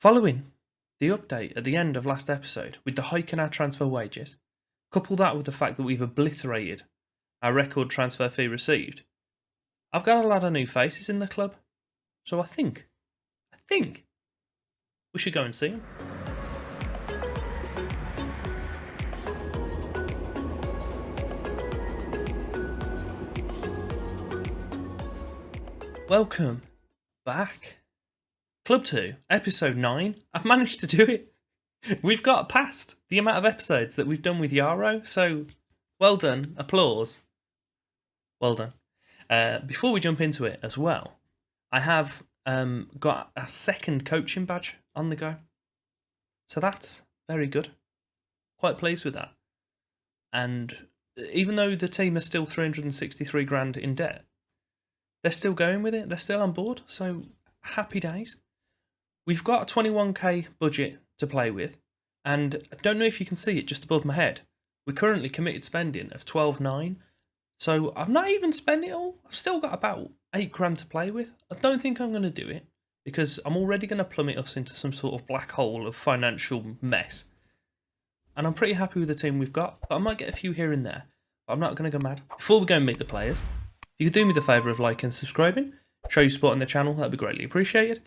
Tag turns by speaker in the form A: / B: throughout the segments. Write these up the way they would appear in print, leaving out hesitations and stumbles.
A: Following the update at the end of last episode with the hike in our transfer wages, couple that with the fact that we've obliterated our record transfer fee received, I've got a lot of new faces in the club, so I think we should go and see them. Welcome back. Club-2, Episode-9. I've managed to do it. We've got past the amount of episodes that we've done with Yarrow, so well done. Applause. Well done. Before we jump into it as well, I have got a second coaching badge on the go. So that's very good. Quite pleased with that. And even though the team is still 363 grand in debt, they're still going with it. They're still on board. So happy days. We've got a 21k budget to play with. And I don't know if you can see it just above my head. We're currently committed spending of 12.9. So I've not even spent it all. I've still got about 8 grand to play with. I don't think I'm going to do it because I'm already going to plummet us into some sort of black hole of financial mess. And I'm pretty happy with the team we've got. But I might get a few here and there. But I'm not going to go mad. Before we go and meet the players, if you could do me the favour of liking and subscribing, show your support on the channel, that'd be greatly appreciated.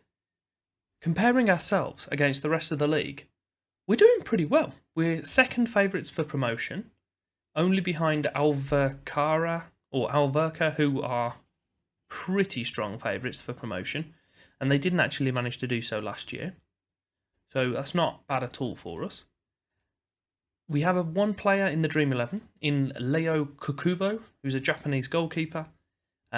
A: Comparing ourselves against the rest of the league, we're doing pretty well. We're second favourites for promotion, only behind Alverca, who are pretty strong favourites for promotion, and they didn't actually manage to do so last year. So that's not bad at all for us. We have one player in the Dream 11, in Leo Kukubo, who's a Japanese goalkeeper.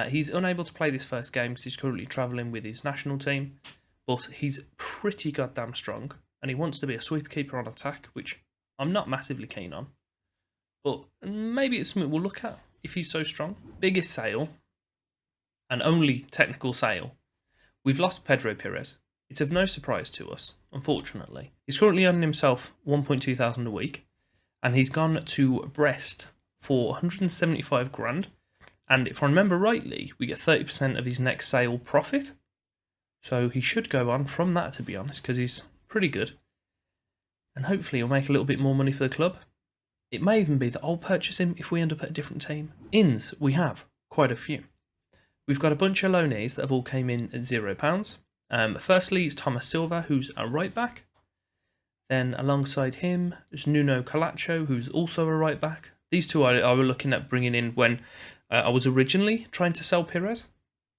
A: He's unable to play this first game because he's currently travelling with his national team, but he's pretty goddamn strong, and he wants to be a sweeper keeper on attack, which I'm not massively keen on. But maybe it's something we'll look at if he's so strong. Biggest sale, and only technical sale. We've lost Pedro Perez. It's of no surprise to us, unfortunately. He's currently earning himself 1.2 thousand a week, and he's gone to Brest for 175 grand. And if I remember rightly, we get 30% of his next sale profit. So he should go on from that, to be honest, because he's pretty good. And hopefully he'll make a little bit more money for the club. It may even be that I'll purchase him if we end up at a different team. Ins, we have quite a few. We've got a bunch of loanees that have all came in at £0. Firstly, it's Thomas Silva, who's a right back. Then alongside him, there's Nuno Calacho, who's also a right back. These two I were looking at bringing in when I was originally trying to sell Perez.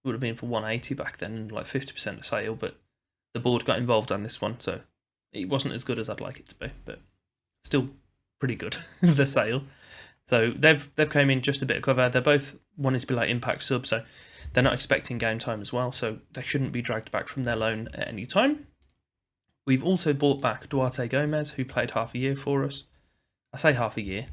A: It would have been for 180 back then, like 50% of sale, but the board got involved on this one, so it wasn't as good as I'd like it to be, but still pretty good, the sale. So they've came in just a bit of cover. They're both wanting to be like impact subs, so they're not expecting game time as well, so they shouldn't be dragged back from their loan at any time. We've also bought back Duarte Gomez, who played half a year for us. I say half a year.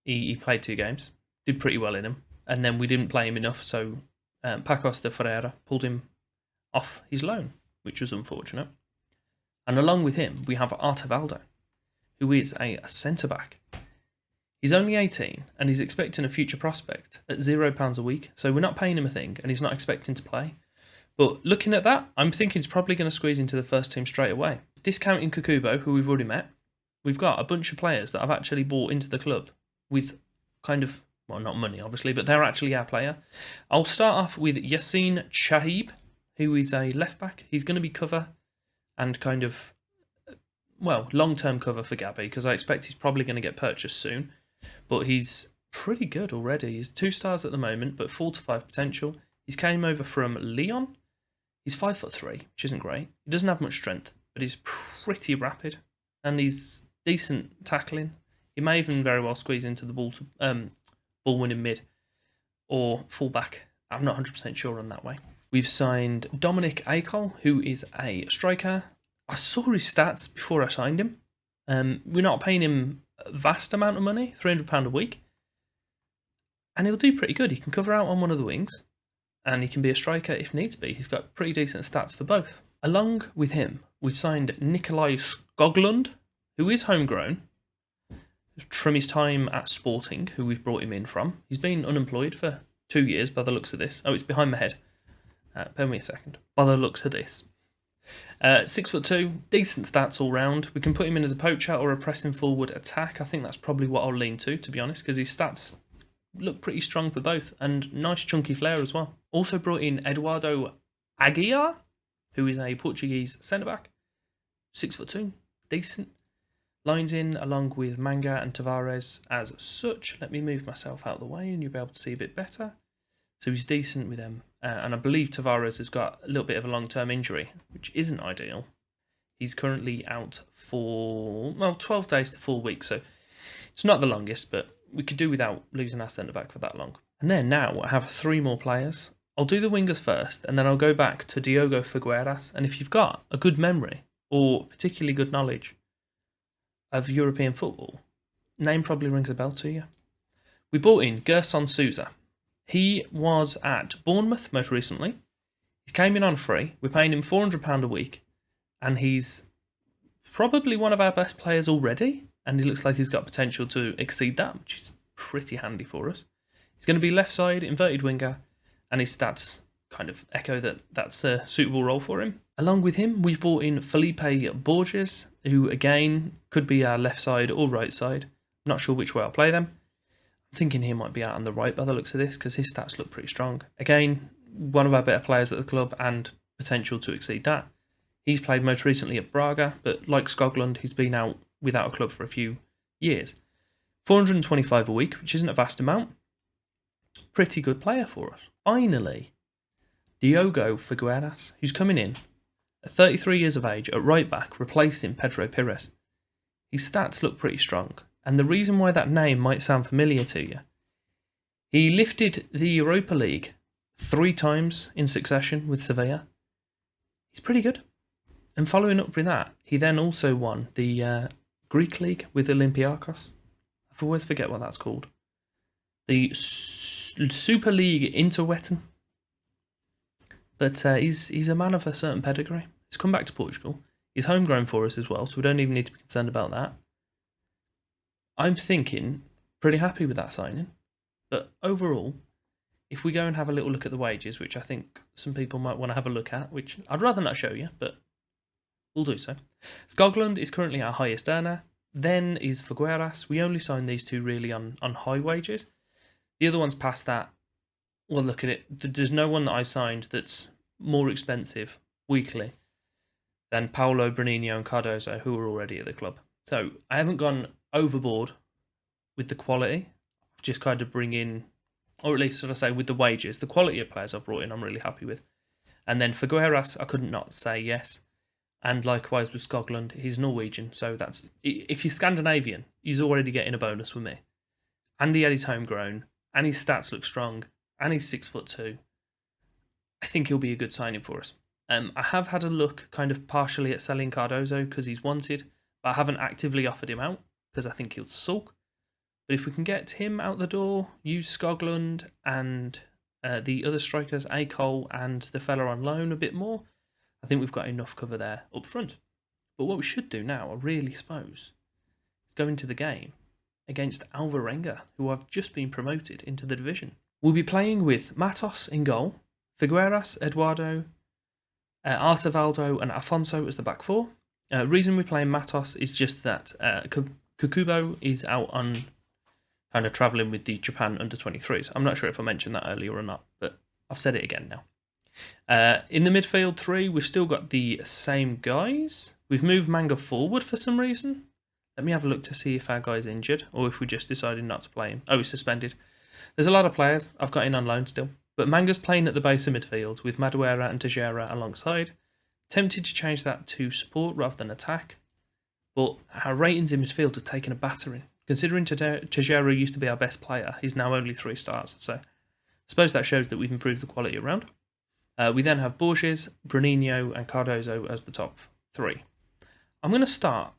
A: He played 2 games, did pretty well in them, and then we didn't play him enough, so Pacos de Ferreira pulled him off his loan, which was unfortunate. And along with him, we have Artevaldo, who is a centre-back. He's only 18, and he's expecting a future prospect at £0 a week, so we're not paying him a thing, and he's not expecting to play. But looking at that, I'm thinking he's probably going to squeeze into the first team straight away. Discounting Kukubo, who we've already met, we've got a bunch of players that I've actually bought into the club with kind of, well, not money, obviously, but they're actually our player. I'll start off with Yassine Chahib, who is a left-back. He's going to be cover and kind of, well, long-term cover for Gabby, because I expect he's probably going to get purchased soon. But he's pretty good already. He's 2 stars at the moment, but 4 to 5 potential. He's came over from Lyon. He's 5'3", which isn't great. He doesn't have much strength, but he's pretty rapid, and he's decent tackling. He may even very well squeeze into the ball winning mid or fullback. I'm not 100% sure on that way. We've signed Dominic Akol, who is a striker. I saw his stats before I signed him. We're not paying him a vast amount of money, £300 a week, and he'll do pretty good. He can cover out on one of the wings, and he can be a striker if needs be. He's got pretty decent stats for both. Along with him, we signed Nikolai Skoglund, who is homegrown, from his time at Sporting, who we've brought him in from. He's been unemployed for 2 years by the looks of this. Oh, it's behind my head. Bear me a second. By the looks of this. 6'2", decent stats all round. We can put him in as a poacher or a pressing forward attack. I think that's probably what I'll lean to be honest, because his stats look pretty strong for both, and nice chunky flair as well. Also brought in Eduardo Aguiar, who is a Portuguese centre-back. 6'2", decent. Lines in along with Manga and Tavares as such. Let me move myself out of the way and you'll be able to see a bit better. So he's decent with them. And I believe Tavares has got a little bit of a long-term injury, which isn't ideal. He's currently out for, 12 days to 4 weeks. So it's not the longest, but we could do without losing our centre-back for that long. And then now I have 3 more players. I'll do the wingers first, and then I'll go back to Diogo Figueiras. And if you've got a good memory or particularly good knowledge of European football, name probably rings a bell to you. We bought in Gerson Souza. He was at Bournemouth most recently. He came in on free. We're paying him £400 a week, and he's probably one of our best players already, and he looks like he's got potential to exceed that, which is pretty handy for us. He's going to be left side, inverted winger, and his stats kind of echo that that's a suitable role for him. Along with him, we've brought in Felipe Borges, who again could be our left side or right side. Not sure which way I'll play them. I'm thinking he might be out on the right by the looks of this, because his stats look pretty strong. Again, one of our better players at the club and potential to exceed that. He's played most recently at Braga, but like Skoglund, he's been out without a club for a few years. 425 a week, which isn't a vast amount. Pretty good player for us. Finally, Diogo Figueiras, who's coming in at 33 years of age at right back, replacing Pedro Pires. His stats look pretty strong, and the reason why that name might sound familiar to you, he lifted the Europa League 3 times in succession with Sevilla. He's pretty good. And following up with that, he then also won the Greek League with Olympiacos. I always forget what that's called. The Super League Interwetten. But he's a man of a certain pedigree. He's come back to Portugal. He's homegrown for us as well, so we don't even need to be concerned about that. I'm thinking pretty happy with that signing. But overall, if we go and have a little look at the wages, which I think some people might want to have a look at, which I'd rather not show you, but we'll do so. Skoglund is currently our highest earner. Then is Figueiras. We only signed these 2 really on high wages. The other ones past that, well, look at it. There's no one that I've signed that's more expensive weekly than Paulo, Bruninho and Cardozo, who are already at the club. So I haven't gone overboard with the quality. I've just kind of bring in, or at least should I say with the wages, the quality of players I've brought in I'm really happy with. And then Figueiras, I couldn't not say yes. And likewise with Skoglund, he's Norwegian, so that's, if you're Scandinavian, he's already getting a bonus with me. And he had his homegrown, and his stats look strong, and he's 6'2". I think he'll be a good signing for us. I have had a look kind of partially at selling Cardozo because he's wanted, but I haven't actively offered him out because I think he'll sulk. But if we can get him out the door, use Skoglund and the other strikers, Cole and the fella on loan a bit more, I think we've got enough cover there up front. But what we should do now, I really suppose, is go into the game against Alvarenga, who have just been promoted into the division. We'll be playing with Matos in goal, Figueiras, Eduardo, Artevaldo and Afonso as the back 4. Reason we're playing Matos is just that Kukubo is out on kind of travelling with the Japan under-23s. I'm not sure if I mentioned that earlier or not, but I've said it again now. In the midfield 3, we've still got the same guys. We've moved Manga forward for some reason. Let me have a look to see if our guy's injured or if we just decided not to play him. Oh, he's suspended. There's a lot of players I've got in on loan still. But Manga's playing at the base of midfield with Madureira and Teixeira alongside. Tempted to change that to support rather than attack. But our ratings in midfield have taken a battering. Considering Teixeira used to be our best player, he's now only 3 stars. So I suppose that shows that we've improved the quality around. We then have Borges, Bruninho and Cardozo as the top 3. I'm going to start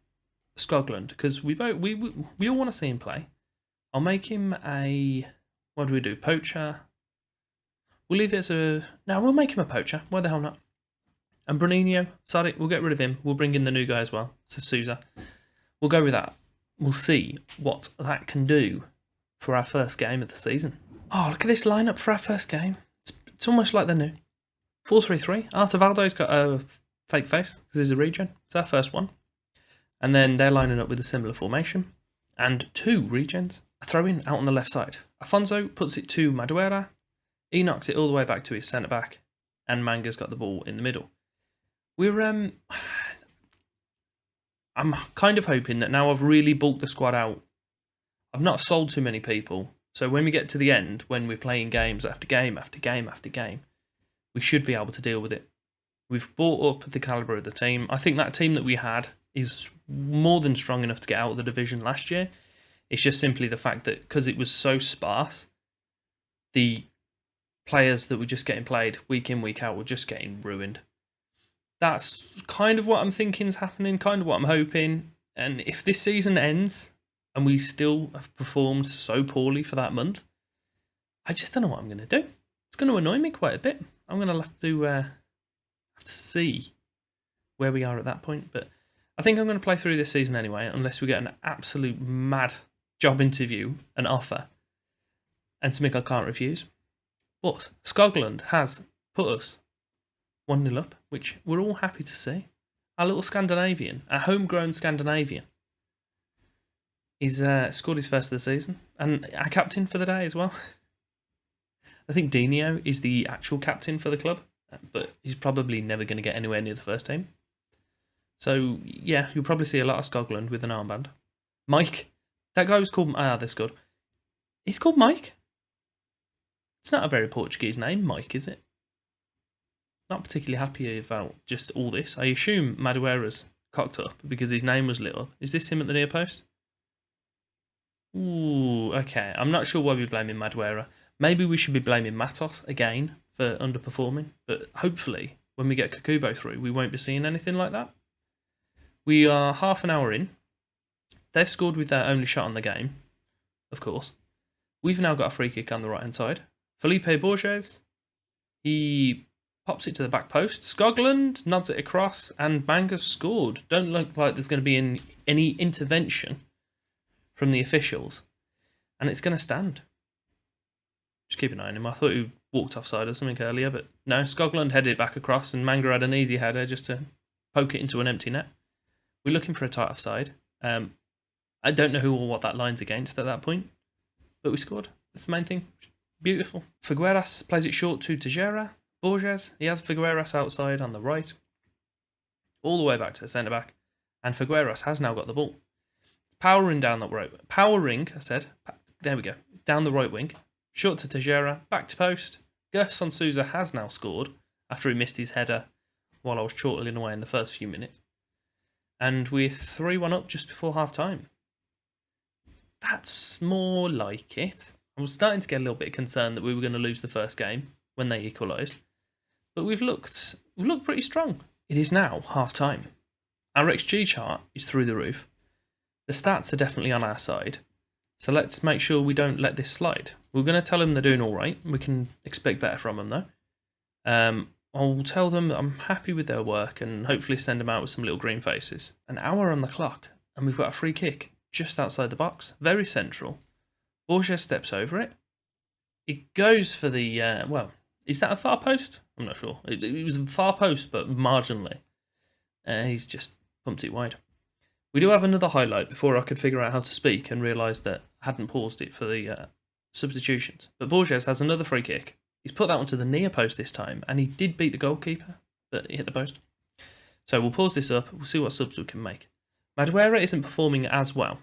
A: Skoglund because we all want to see him play. I'll make him a, what do we do, poacher? We'll leave it as a, no, we'll make him a poacher. Why the hell not? And Bruninho, sorry, we'll get rid of him. We'll bring in the new guy as well, so Souza. We'll go with that. We'll see what that can do for our first game of the season. Oh, look at this lineup for our first game. It's almost like they're new. 4-3-3. Artevaldo's got a fake face, because this is a regen. It's our first one. And then they're lining up with a similar formation. And 2 regens. A throw-in out on the left side. Afonso puts it to Madureira. He knocks it all the way back to his centre-back. And Manga's got the ball in the middle. I'm kind of hoping that now I've really bulked the squad out, I've not sold too many people. So when we get to the end, when we're playing games after game after game after game, we should be able to deal with it. We've brought up the calibre of the team. I think that team that we had is more than strong enough to get out of the division last year. It's just simply the fact that because it was so sparse, the players that were just getting played week in, week out were just getting ruined. That's kind of what I'm thinking is happening, kind of what I'm hoping. And if this season ends and we still have performed so poorly for that month, I just don't know what I'm going to do. It's going to annoy me quite a bit. I'm going to have to see where we are at that point. But I think I'm going to play through this season anyway, unless we get an absolute mad job interview, an offer, and something I can't refuse. But Scotland has put us 1-0 up, which we're all happy to see. Our little Scandinavian, our homegrown Scandinavian, he's scored his first of the season, and our captain for the day as well. I think Dino is the actual captain for the club, but he's probably never going to get anywhere near the first team. So, yeah, you'll probably see a lot of Scotland with an armband. Mike, that guy was called... that's good. He's called Mike? It's not a very Portuguese name, Mike, is it? Not particularly happy about just all this. I assume Madureira's cocked up because his name was lit up. Is this him at the near post? Ooh, okay. I'm not sure why we're blaming Madureira. Maybe we should be blaming Matos again for underperforming, but hopefully when we get Kakubo through, we won't be seeing anything like that. We are half an hour in. They've scored with their only shot on the game, of course. We've now got a free kick on the right-hand side. Felipe Borges, he pops it to the back post. Scotland nods it across, and Manga's scored. Don't look like there's going to be any intervention from the officials, and it's going to stand. Just keep an eye on him. I thought he walked offside or something earlier, but no, Scotland headed it back across, and Manga had an easy header just to poke it into an empty net. We're looking for a tight offside. I don't know who or what that line's against at that point, but we scored. That's the main thing. Beautiful. Figueras plays it short to Tejera. Borges, he has Figueras outside on the right, all the way back to the centre-back, and Figueras has now got the ball. Powering down that right, there we go, down the right wing, short to Tejera, back to post. Gus Sousa has now scored after he missed his header while I was chortling away in the first few minutes. And we're 3-1 up just before half-time. That's more like it. I was starting to get a little bit concerned that we were going to lose the first game when they equalised. But we've looked pretty strong. It is now half-time. Our XG chart is through the roof. The stats are definitely on our side. So let's make sure we don't let this slide. We're going to tell them they're doing all right. We can expect better from them, though. I'll tell them that I'm happy with their work and hopefully send them out with some little green faces. An hour on the clock, and we've got a free kick just outside the box. Very central. Borges steps over it. It goes for the... is that a far post? I'm not sure. It was a far post, but marginally. He's just pumped it wide. We do have another highlight before I could figure out how to speak and realise that I hadn't paused it for the substitutions. But Borges has another free kick. He's put that one to the near post this time, and he did beat the goalkeeper, but he hit the post. So we'll pause this up. We'll see what subs we can make. Madureira isn't performing as well.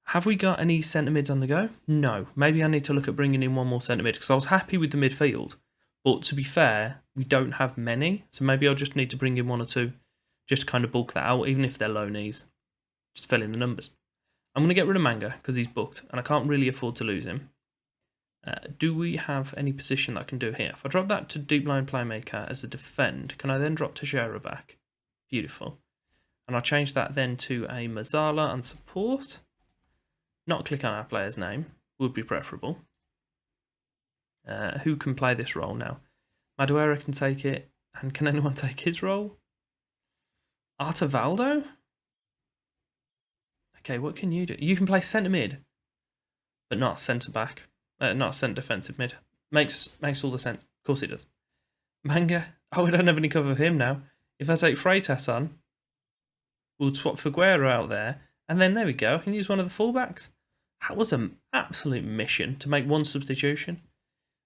A: Have we got any centre mids on the go? No. Maybe I need to look at bringing in one more centre mid, because I was happy with the midfield. But to be fair, we don't have many, so maybe I'll just need to bring in one or two, just to kind of bulk that out, even if they're low knees. Just fill in the numbers. I'm going to get rid of Manga, because he's booked, and I can't really afford to lose him. Do we have any position that I can do here? If I drop that to deep line playmaker as a defend, can I then drop Tejera back? Beautiful. And I'll change that then to a Mazzala on support. Not click on our player's name, would be preferable. Who can play this role now? Madureira can take it, and can anyone take his role? Artavaldo? Okay, what can you do? You can play centre mid, but not centre back. Not centre defensive mid. Makes all the sense. Of course it does. Manga. Oh, we don't have any cover of him now. If I take Freitas on, we'll swap Figueroa out there, and then there we go. I can use one of the fullbacks. That was an absolute mission to make one substitution.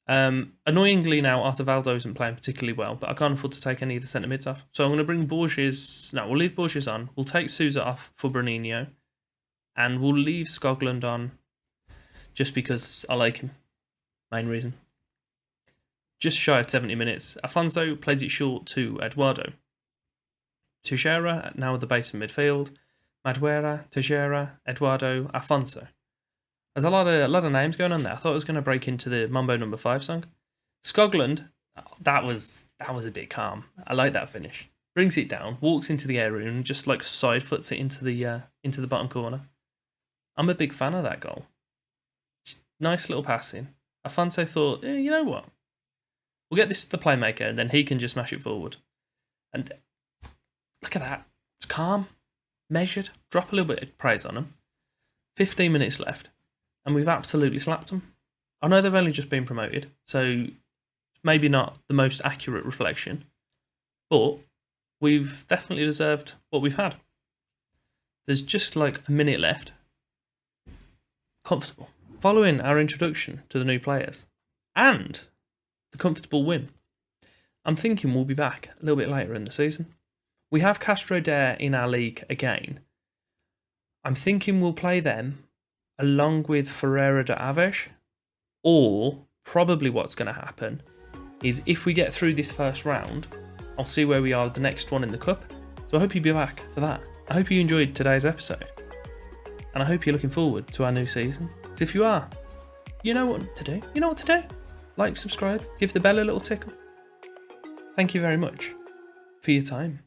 A: Annoyingly now, Artevaldo isn't playing particularly well, but I can't afford to take any of the centre mids off. So I'm going to bring Borges. No, we'll leave Borges on. We'll take Sousa off for Bruninho, and we'll leave Skoglund on just because I like him. Main reason. Just shy of 70 minutes. Afonso plays it short to Eduardo. Teixeira now at the base of midfield. Madureira, Teixeira, Eduardo, Afonso. There's a lot of names going on there. I thought I was going to break into the Mambo No. 5 song. Skoglund, that was a bit calm. I like that finish. Brings it down, walks into the area, and just like side foots it into the bottom corner. I'm a big fan of that goal. Just nice little passing. Afonso thought, you know what? We'll get this to the playmaker, and then he can just smash it forward. And look at that. It's calm, measured. Drop a little bit of praise on him. 15 minutes left. And we've absolutely slapped them. I know they've only just been promoted, so maybe not the most accurate reflection, but we've definitely deserved what we've had. There's just like a minute left. Comfortable. Following our introduction to the new players and the comfortable win, I'm thinking we'll be back a little bit later in the season. We have Castro Dare in our league again. I'm thinking we'll play them along with Ferreira de Aves, or probably what's going to happen is if we get through this first round, I'll see where we are the next one in the cup. So I hope you'll be back for that. I hope you enjoyed today's episode, and I hope you're looking forward to our new season. So if you are, you know what to do. You know what to do. Like, subscribe, give the bell a little tickle. Thank you very much for your time.